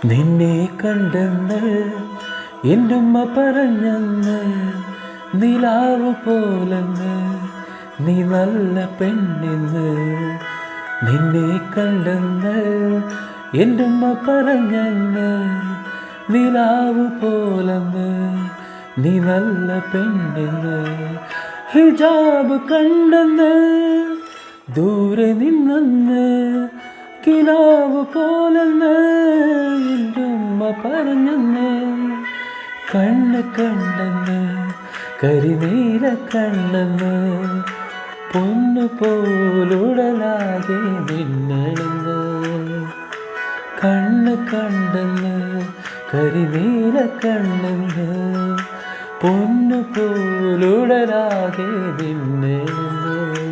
നിന്നെ കണ്ടെന്ന് എൻ്റുമ്മ പറഞ്ഞെന്ന്, നിലാവ് പോലെന്ന് നീ നല്ല പെണ്ണെന്ന്. നിന്നെ കണ്ടെന്ന് എൻ്റുമ്മ പറഞ്ഞെന്ന്, നിലാവ് പോലെന്ന് നീ നല്ല പെണ്ണെന്ന്. ഹിജാബ് കണ്ടെന്ന് ദൂരെ നിന്നെന്ന്, കിനാവ് പോലെന്ന് എൻ്റുമ്മ പറഞ്ഞെന്ന്. കണ്ണ് കണ്ടെന്ന് കരിനീല കണ്ണെന്ന്, പൊന്നു പോലുടലാകെ മിന്നണെന്ന്. കണ്ണ് കണ്ടെന്ന് കരിനീല കണ്ണെന്ന്, പൊന്നു പോലുടലാകെ മിന്നണെന്ന്.